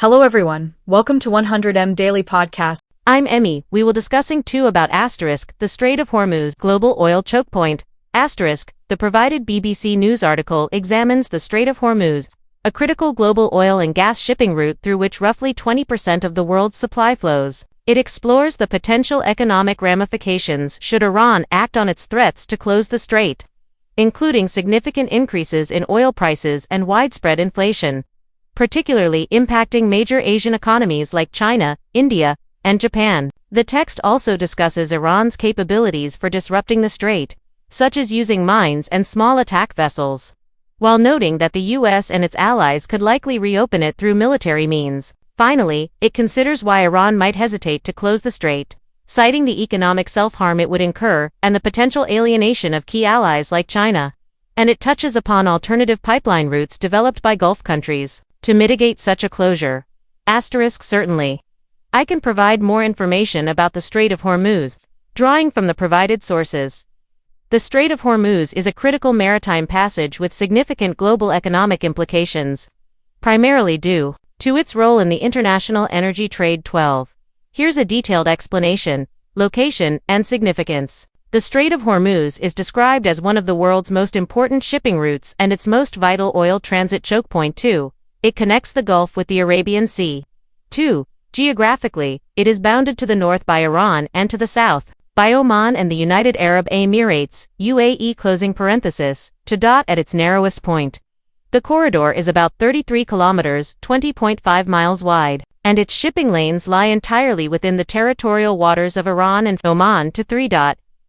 Hello everyone, welcome to 100M Daily Podcast. I'm Emmy. We will discussing too about the Strait of Hormuz, global oil chokepoint. The provided BBC News article examines the Strait of Hormuz, a critical global oil and gas shipping route through which roughly 20% of the world's supply flows. It explores the potential economic ramifications should Iran act on its threats to close the strait, including significant increases in oil prices and widespread inflation, particularly impacting major Asian economies like China, India, and Japan. The text also discusses Iran's capabilities for disrupting the strait, such as using mines and small attack vessels, while noting that the US and its allies could likely reopen it through military means. Finally, it considers why Iran might hesitate to close the strait, citing the economic self-harm it would incur and the potential alienation of key allies like China. And it touches upon alternative pipeline routes developed by Gulf countries to mitigate such a closure. Certainly. I can provide more information about the Strait of Hormuz, drawing from the provided sources. The Strait of Hormuz is a critical maritime passage with significant global economic implications, primarily due to its role in the international energy trade. 12. Here's a detailed explanation, location, and significance. The Strait of Hormuz is described as one of the world's most important shipping routes and its most vital oil transit chokepoint too. It connects the Gulf with the Arabian Sea. 2. Geographically, it is bounded to the north by Iran and to the south by Oman and the United Arab Emirates, UAE at its narrowest point. The corridor is about 33 kilometers, 20.5 miles wide, and its shipping lanes lie entirely within the territorial waters of Iran and Oman. 3.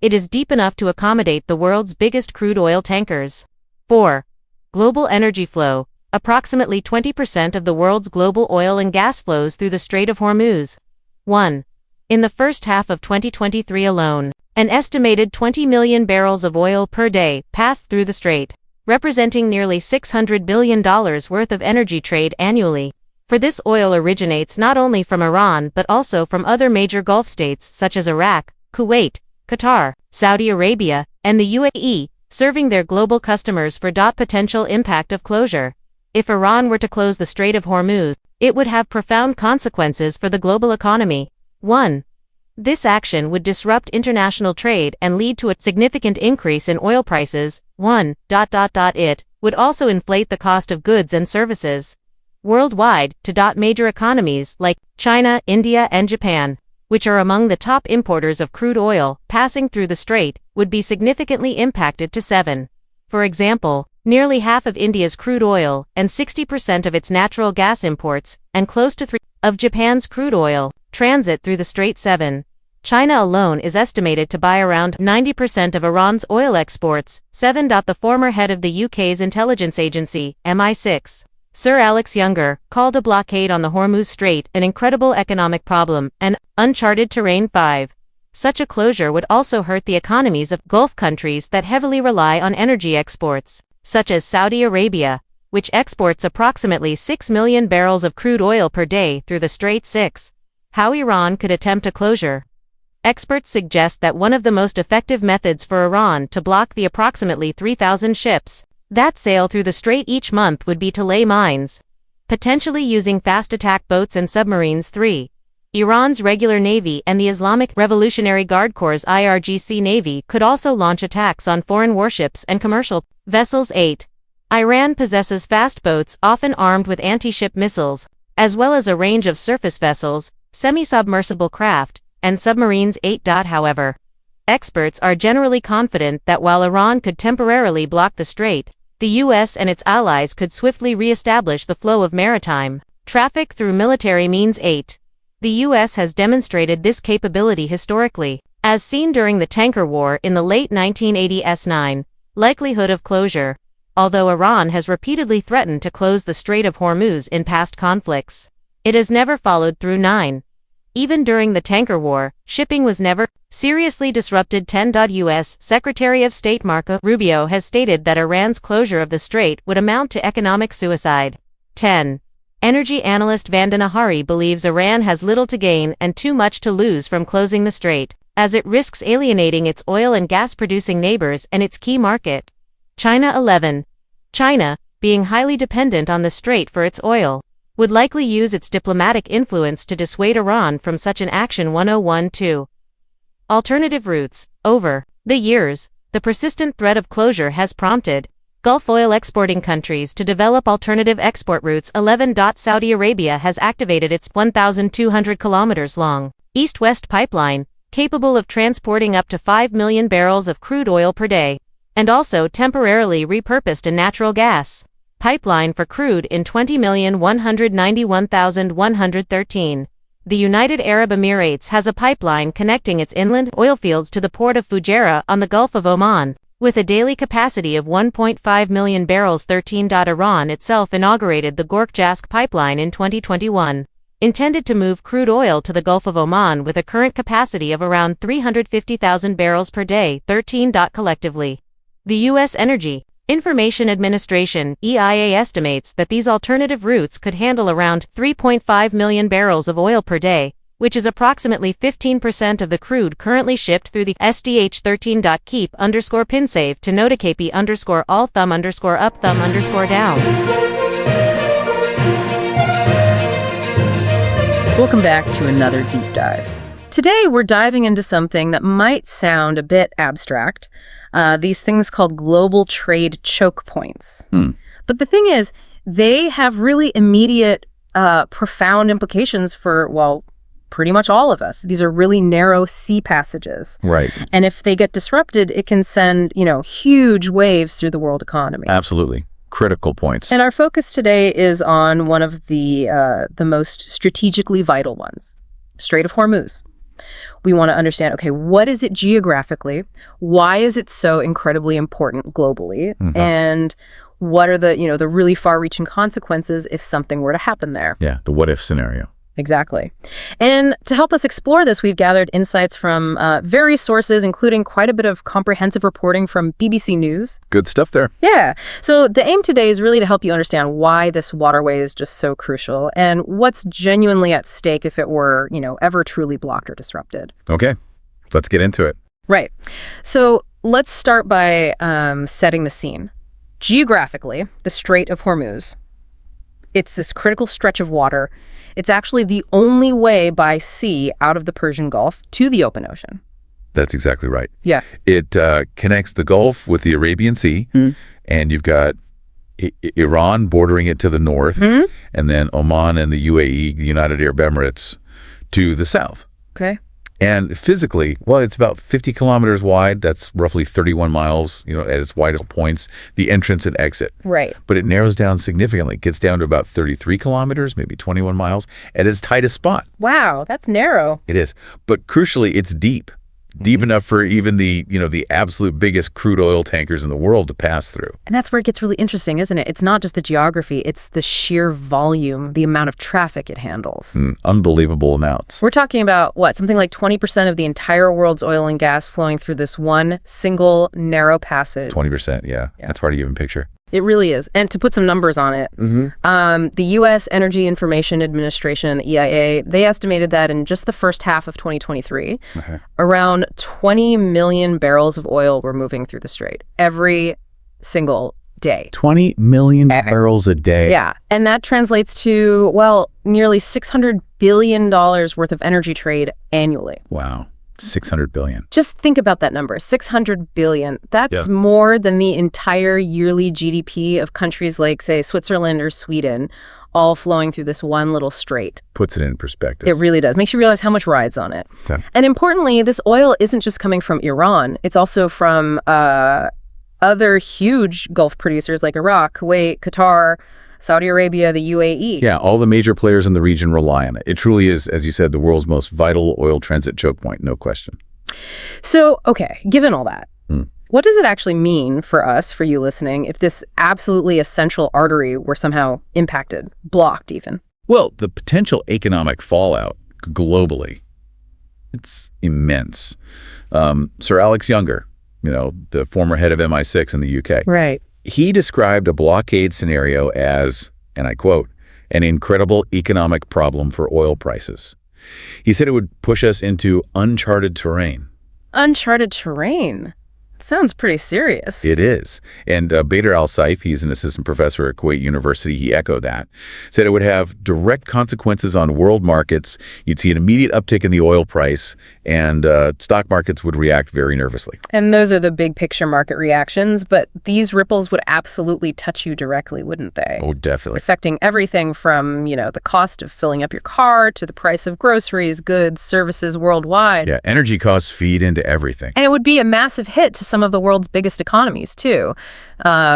It is deep enough to accommodate the world's biggest crude oil tankers. 4. Global energy flow. Approximately 20% of the world's global oil and gas flows through the Strait of Hormuz. 1. In the first half of 2023 alone, an estimated 20 million barrels of oil per day passed through the strait, representing nearly $600 billion worth of energy trade annually. For this oil originates not only from Iran but also from other major Gulf states such as Iraq, Kuwait, Qatar, Saudi Arabia, and the UAE, serving their global customers. For potential impact of closure. If Iran were to close the Strait of Hormuz, it would have profound consequences for the global economy. 1. This action would disrupt international trade and lead to a significant increase in oil prices. 1. It would also inflate the cost of goods and services worldwide. Major economies like China, India, and Japan, which are among the top importers of crude oil passing through the strait, would be significantly impacted. 7. For example, nearly half of India's crude oil and 60% of its natural gas imports, and close to 3% of Japan's crude oil, transit through the strait. 7. China alone is estimated to buy around 90% of Iran's oil exports. 7. The former head of the UK's intelligence agency, MI6, Sir Alex Younger, called a blockade on the Hormuz Strait an incredible economic problem and uncharted terrain. 5. Such a closure would also hurt the economies of Gulf countries that heavily rely on energy exports, such as Saudi Arabia, which exports approximately 6 million barrels of crude oil per day through the strait. 6. How Iran could attempt a closure. Experts suggest that one of the most effective methods for Iran to block the approximately 3,000 ships that sail through the strait each month would be to lay mines, potentially using fast attack boats and submarines. 3. Iran's regular navy and the Islamic Revolutionary Guard Corps' IRGC navy could also launch attacks on foreign warships and commercial vessels. 8. Iran possesses fast boats often armed with anti-ship missiles, as well as a range of surface vessels, semi-submersible craft, and submarines. 8. However, experts are generally confident that while Iran could temporarily block the strait, the US and its allies could swiftly re-establish the flow of maritime traffic through military means. 8. The US has demonstrated this capability historically, as seen during the tanker war in the late 1980s. 9. Likelihood of closure. Although Iran has repeatedly threatened to close the Strait of Hormuz in past conflicts, it has never followed through. 9. Even during the tanker war, shipping was never seriously disrupted. 10. U.S. Secretary of State Marco Rubio has stated that Iran's closure of the strait would amount to economic suicide. 10. Energy analyst Vandana Hari believes Iran has little to gain and too much to lose from closing the strait, as it risks alienating its oil and gas-producing neighbors and its key market. China. 11. China, being highly dependent on the strait for its oil, would likely use its diplomatic influence to dissuade Iran from such an action. 101-2. Alternative routes. Over the years, the persistent threat of closure has prompted Gulf oil exporting countries to develop alternative export routes. 11. Saudi Arabia has activated its 1,200 kilometers long east-west pipeline, capable of transporting up to 5 million barrels of crude oil per day, and also temporarily repurposed a natural gas pipeline for crude in 20,191,113. The United Arab Emirates has a pipeline connecting its inland oil fields to the port of Fujairah on the Gulf of Oman, with a daily capacity of 1.5 million barrels. 13. Iran itself inaugurated the Gorkjask pipeline in 2021, intended to move crude oil to the Gulf of Oman with a current capacity of around 350,000 barrels per day. 13. Collectively, the U.S. Energy Information Administration (EIA) estimates that these alternative routes could handle around 3.5 million barrels of oil per day, which is approximately 15% of the crude currently shipped through the SDH. 13. Keep_pinsave to notakp_all_up_down. Welcome back to another deep dive. Today we're diving into something that might sound a bit abstract, these things called global trade choke points. But the thing is, they have really immediate, profound implications for, well, pretty much all of us. These are really narrow sea passages. Right. And if they get disrupted, it can send, huge waves through the world economy. Absolutely. Critical points. And our focus today is on one of the most strategically vital ones, Strait of Hormuz. We want to understand, okay, what is it geographically? Why is it so incredibly important globally? And what are the really far-reaching consequences if something were to happen there? Yeah, the what-if scenario. Exactly. And to help us explore this, we've gathered insights from various sources, including quite a bit of comprehensive reporting from BBC News. Good stuff there. Yeah. So the aim today is really to help you understand why this waterway is just so crucial and what's genuinely at stake if it were, ever truly blocked or disrupted. Okay, let's get into it. Right. So let's start by setting the scene. Geographically, the Strait of Hormuz, it's this critical stretch of water. It's actually the only way by sea out of the Persian Gulf to the open ocean. That's exactly right. Yeah. It connects the Gulf with the Arabian Sea, and you've got Iran bordering it to the north, and then Oman and the UAE, the United Arab Emirates, to the south. Okay. And physically, well, it's about 50 kilometers wide. That's roughly 31 miles, at its widest points, the entrance and exit. Right. But it narrows down significantly. It gets down to about 33 kilometers, maybe 21 miles, at its tightest spot. Wow, that's narrow. It is. But crucially, it's deep. Deep enough for even the absolute biggest crude oil tankers in the world to pass through. And that's where it gets really interesting, isn't it? It's not just the geography, it's the sheer volume, the amount of traffic it handles. Unbelievable amounts. We're talking about, something like 20% of the entire world's oil and gas flowing through this one single narrow passage. 20%, yeah. That's hard to even picture. It really is. And to put some numbers on it, the U.S. Energy Information Administration, the EIA, they estimated that in just the first half of 2023, around 20 million barrels of oil were moving through the strait every single day. 20 million barrels a day. Yeah. And that translates to, nearly $600 billion worth of energy trade annually. Wow. 600 billion. Just think about that number, 600 billion. That's more than the entire yearly GDP of countries like, say, Switzerland or Sweden, all flowing through this one little strait. Puts it in perspective. It really does. Makes you realize how much rides on it. Okay. And importantly, this oil isn't just coming from Iran. It's also from other huge Gulf producers like Iraq, Kuwait, Qatar, Saudi Arabia, the UAE. Yeah, all the major players in the region rely on it. It truly is, as you said, the world's most vital oil transit choke point, no question. So, okay, given all that, what does it actually mean for us, for you listening, if this absolutely essential artery were somehow impacted, blocked even? Well, the potential economic fallout globally, it's immense. Sir Alex Younger, the former head of MI6 in the UK. Right. He described a blockade scenario as, and I quote, an incredible economic problem for oil prices. He said it would push us into uncharted terrain. Uncharted terrain? Sounds pretty serious. It is. And Bader al-Saif, he's an assistant professor at Kuwait University, he echoed that, said it would have direct consequences on world markets. You'd see an immediate uptick in the oil price, and stock markets would react very nervously. And those are the big picture market reactions, but these ripples would absolutely touch you directly, wouldn't they? Oh, definitely. Affecting everything from, the cost of filling up your car to the price of groceries, goods, services worldwide. Yeah, energy costs feed into everything. And it would be a massive hit to some of the world's biggest economies, too.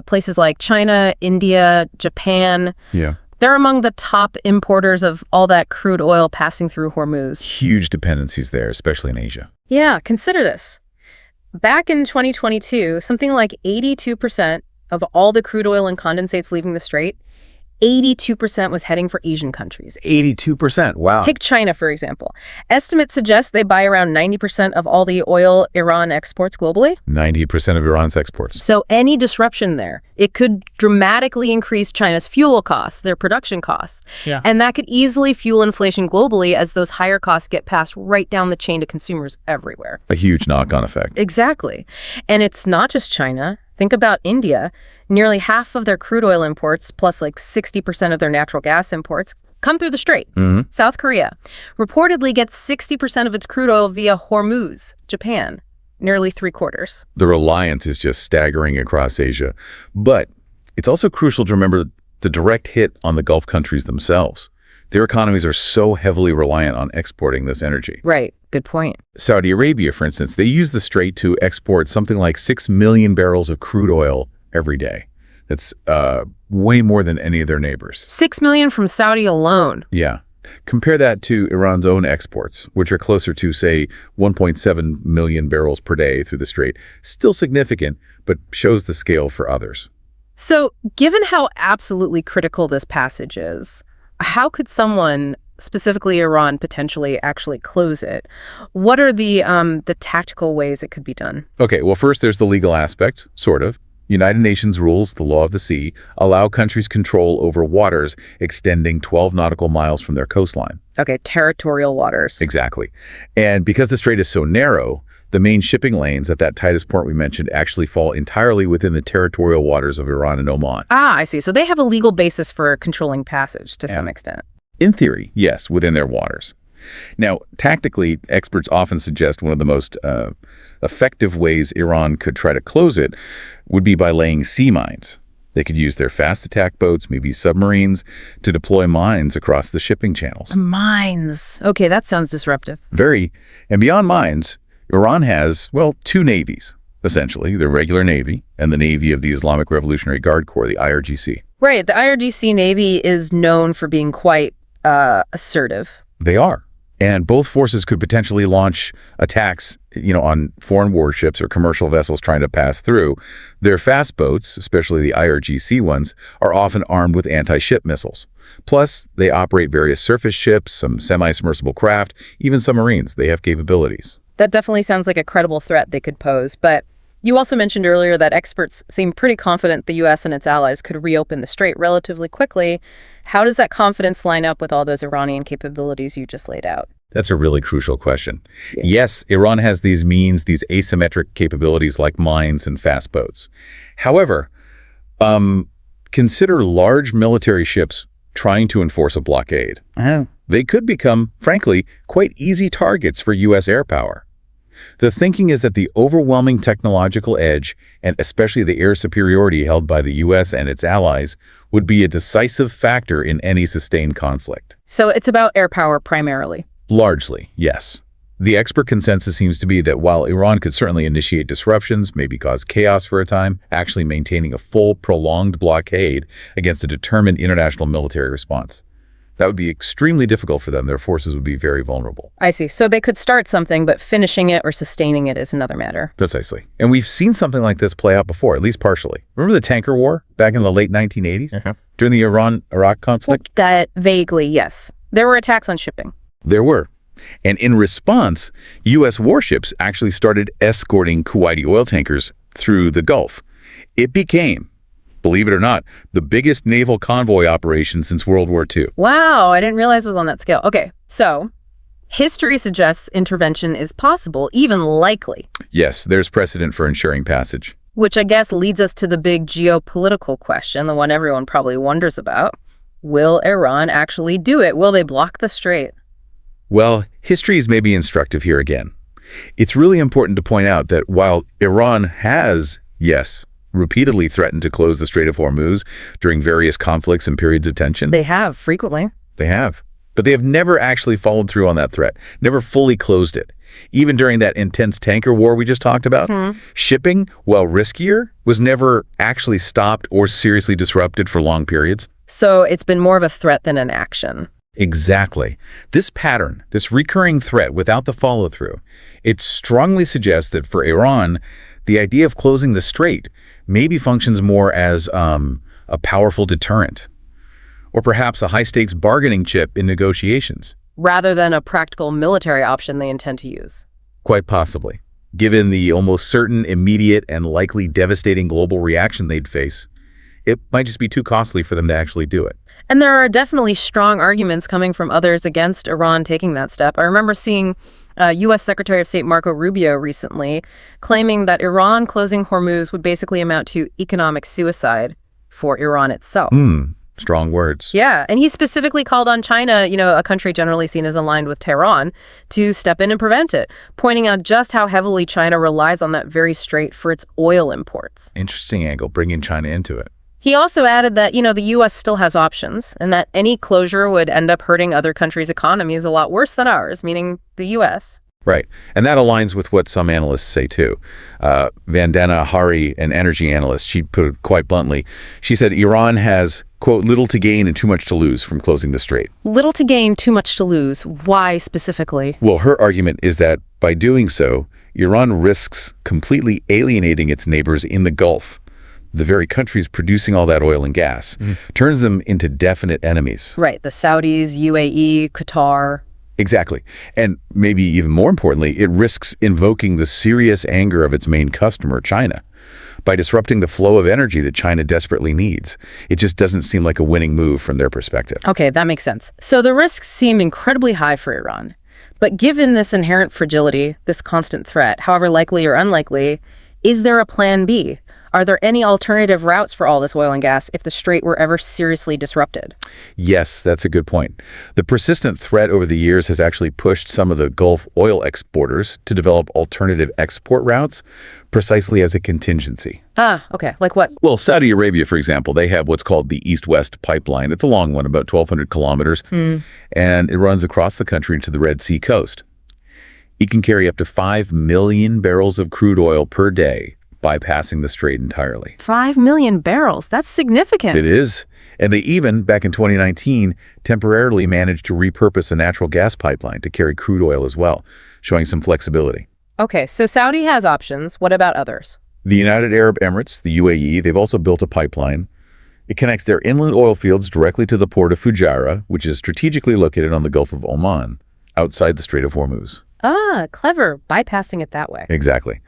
Places like China, India, Japan. Yeah. They're among the top importers of all that crude oil passing through Hormuz. Huge dependencies there, especially in Asia. Yeah, consider this. Back in 2022, something like 82% of all the crude oil and condensates leaving the Strait, 82% was heading for Asian countries. 82%, wow. Take China, for example. Estimates suggest they buy around 90% of all the oil Iran exports globally. 90% of Iran's exports. So any disruption there, it could dramatically increase China's fuel costs, their production costs. Yeah. And that could easily fuel inflation globally as those higher costs get passed right down the chain to consumers everywhere. A huge knock-on effect. Exactly. And it's not just China. Think about India. Nearly half of their crude oil imports, plus like 60% of their natural gas imports, come through the Strait. Mm-hmm. South Korea reportedly gets 60% of its crude oil via Hormuz, Japan, nearly 3/4. The reliance is just staggering across Asia. But it's also crucial to remember the direct hit on the Gulf countries themselves. Their economies are so heavily reliant on exporting this energy. Right. Good point. Saudi Arabia, for instance, they use the Strait to export something like 6 million barrels of crude oil every day. That's way more than any of their neighbors. 6 million from Saudi alone. Yeah. Compare that to Iran's own exports, which are closer to, say, 1.7 million barrels per day through the Strait. Still significant, but shows the scale for others. So, given how absolutely critical this passage is, how could someone, specifically Iran, potentially actually close it? What are the tactical ways it could be done? Okay, well, first there's the legal aspect, sort of. United Nations rules, the law of the sea, allow countries control over waters extending 12 nautical miles from their coastline. Okay, territorial waters. Exactly. And because the strait is so narrow, the main shipping lanes at that tightest point we mentioned actually fall entirely within the territorial waters of Iran and Oman. Ah, I see. So they have a legal basis for controlling passage to some extent. In theory, yes, within their waters. Now, tactically, experts often suggest one of the most effective ways Iran could try to close it would be by laying sea mines. They could use their fast attack boats, maybe submarines, to deploy mines across the shipping channels. Mines. Okay, that sounds disruptive. Very. And beyond mines, Iran has, well, two navies, essentially, the regular Navy and the Navy of the Islamic Revolutionary Guard Corps, the IRGC. Right. The IRGC Navy is known for being quite assertive. They are. And both forces could potentially launch attacks, on foreign warships or commercial vessels trying to pass through. Their fast boats, especially the IRGC ones, are often armed with anti-ship missiles. Plus, they operate various surface ships, some semi-submersible craft, even submarines. They have capabilities. That definitely sounds like a credible threat they could pose. But you also mentioned earlier that experts seem pretty confident the U.S. and its allies could reopen the strait relatively quickly. How does that confidence line up with all those Iranian capabilities you just laid out? That's a really crucial question. Yeah. Yes, Iran has these these asymmetric capabilities like mines and fast boats. However, consider large military ships trying to enforce a blockade. Oh. They could become, frankly, quite easy targets for U.S. air power. The thinking is that the overwhelming technological edge, and especially the air superiority held by the U.S. and its allies, would be a decisive factor in any sustained conflict. So it's about air power primarily? Largely, yes. The expert consensus seems to be that while Iran could certainly initiate disruptions, maybe cause chaos for a time, actually maintaining a full, prolonged blockade against a determined international military response. That would be extremely difficult for them. Their forces would be very vulnerable. I see. So they could start something, but finishing it or sustaining it is another matter. Precisely. And we've seen something like this play out before, at least partially. Remember the tanker war back in the late 1980s? Uh-huh. During the Iran-Iraq conflict? That vaguely, yes. There were attacks on shipping. There were. And in response, U.S. warships actually started escorting Kuwaiti oil tankers through the Gulf. It became, believe it or not, the biggest naval convoy operation since World War II. Wow, I didn't realize it was on that scale. Okay, so History suggests intervention is possible, even likely. Yes, there's precedent for ensuring passage. Which I guess leads us to the big geopolitical question, the one everyone probably wonders about. Will Iran actually do it? Will they block the strait? Well, history is maybe instructive here again. It's really important to point out that while Iran has, yes, repeatedly threatened to close the Strait of Hormuz during various conflicts and periods of tension. They have, frequently. They have. But they have never actually followed through on that threat, never fully closed it. Even during that intense tanker war we just talked about, shipping, while riskier, was never actually stopped or seriously disrupted for long periods. So it's been more of a threat than an action. Exactly. This pattern, this recurring threat without the follow-through, it strongly suggests that for Iran, the idea of closing the strait maybe functions more as a powerful deterrent, or perhaps a high-stakes bargaining chip in negotiations. Rather than a practical military option they intend to use. Quite possibly. Given the almost certain, immediate, and likely devastating global reaction they'd face, it might just be too costly for them to actually do it. And there are definitely strong arguments coming from others against Iran taking that step. I remember seeing U.S. Secretary of State Marco Rubio recently claiming that Iran closing Hormuz would basically amount to economic suicide for Iran itself. Strong words. Yeah, and he specifically called on China, a country generally seen as aligned with Tehran, to step in and prevent it, pointing out just how heavily China relies on that very strait for its oil imports. Interesting angle, bringing China into it. He also added that, the U.S. still has options, and that any closure would end up hurting other countries' economies a lot worse than ours, meaning the U.S. Right. And that aligns with what some analysts say, too. Vandana Hari, an energy analyst, she put it quite bluntly. She said Iran has, quote, little to gain and too much to lose from closing the strait. Little to gain, too much to lose. Why specifically? Well, her argument is that by doing so, Iran risks completely alienating its neighbors in the Gulf. The very countries producing all that oil and gas, turns them into definite enemies. Right, the Saudis, UAE, Qatar. Exactly. And maybe even more importantly, it risks invoking the serious anger of its main customer, China. By disrupting the flow of energy that China desperately needs. It just doesn't seem like a winning move from their perspective. Okay, that makes sense. So the risks seem incredibly high for Iran. But given this inherent fragility, this constant threat, however likely or unlikely, is there a plan B? Are there any alternative routes for all this oil and gas if the strait were ever seriously disrupted? Yes, that's a good point. The persistent threat over the years has actually pushed some of the Gulf oil exporters to develop alternative export routes precisely as a contingency. Ah, okay. Like what? Well, Saudi Arabia, for example, they have what's called the East-West pipeline. It's a long one, about 1,200 kilometers, and it runs across the country to the Red Sea coast. It can carry up to 5 million barrels of crude oil per day, bypassing the strait entirely. 5 million barrels. That's significant. It is. And they even, back in 2019, temporarily managed to repurpose a natural gas pipeline to carry crude oil as well, showing some flexibility. Okay, so Saudi has options. What about others? The United Arab Emirates, the UAE, they've also built a pipeline. It connects their inland oil fields directly to the port of Fujairah, which is strategically located on the Gulf of Oman, outside the Strait of Hormuz. Ah, clever. Bypassing it that way. Exactly.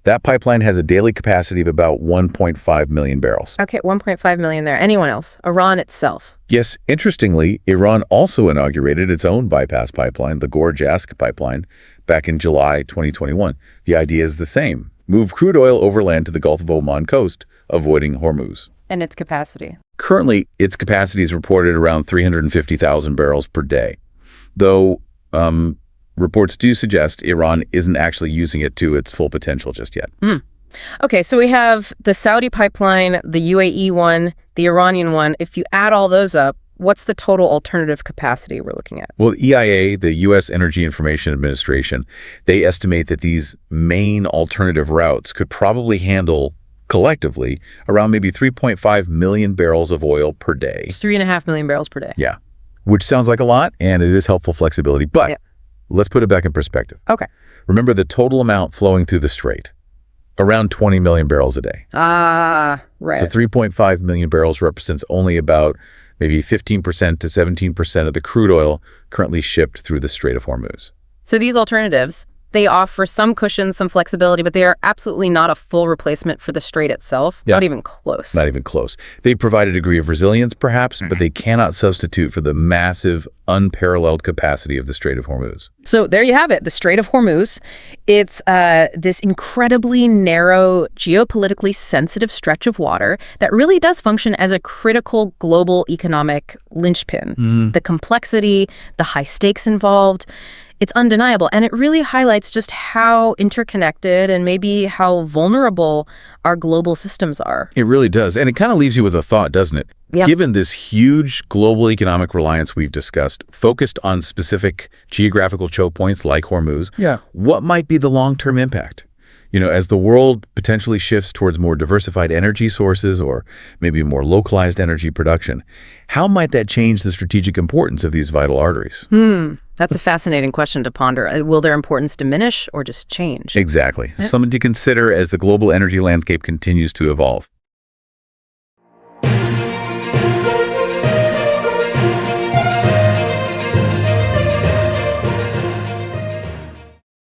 That pipeline has a daily capacity of about 1.5 million barrels. Okay, 1.5 million there. Anyone else? Iran itself? Yes, interestingly, Iran also inaugurated its own bypass pipeline, the Gorjask pipeline, back in July 2021. The idea is the same. Move crude oil overland to the Gulf of Oman coast, avoiding Hormuz. And its capacity? Currently, its capacity is reported around 350,000 barrels per day, though reports do suggest Iran isn't actually using it to its full potential just yet. Okay, so we have the Saudi pipeline, the UAE one, the Iranian one. If you add all those up, what's the total alternative capacity we're looking at? Well, EIA, the U.S. Energy Information Administration, they estimate that these main alternative routes could probably handle, collectively, around maybe 3.5 million barrels of oil per day. It's 3.5 million barrels per day. Yeah, which sounds like a lot, and it is helpful flexibility. But let's put it back in perspective. Okay. Remember the total amount flowing through the strait, around 20 million barrels a day. Ah, right. So 3.5 million barrels represents only about maybe 15% to 17% of the crude oil currently shipped through the Strait of Hormuz. So these alternatives, They offer some cushion, some flexibility, but they are absolutely not a full replacement for the strait itself. Yeah. Not even close. Not even close. They provide a degree of resilience, perhaps, but they cannot substitute for the massive, unparalleled capacity of the Strait of Hormuz. So there you have it, the Strait of Hormuz. It's this incredibly narrow, geopolitically sensitive stretch of water that really does function as a critical global economic linchpin. The complexity, the high stakes involved, it's undeniable. And it really highlights just how interconnected and maybe how vulnerable our global systems are. It really does. And it kind of leaves you with a thought, doesn't it? Yeah. Given this huge global economic reliance we've discussed, focused on specific geographical choke points like Hormuz, what might be the long-term impact? As the world potentially shifts towards more diversified energy sources or maybe more localized energy production, how might that change the strategic importance of these vital arteries? That's a fascinating question to ponder. Will their importance diminish or just change? Exactly. Something to consider as the global energy landscape continues to evolve.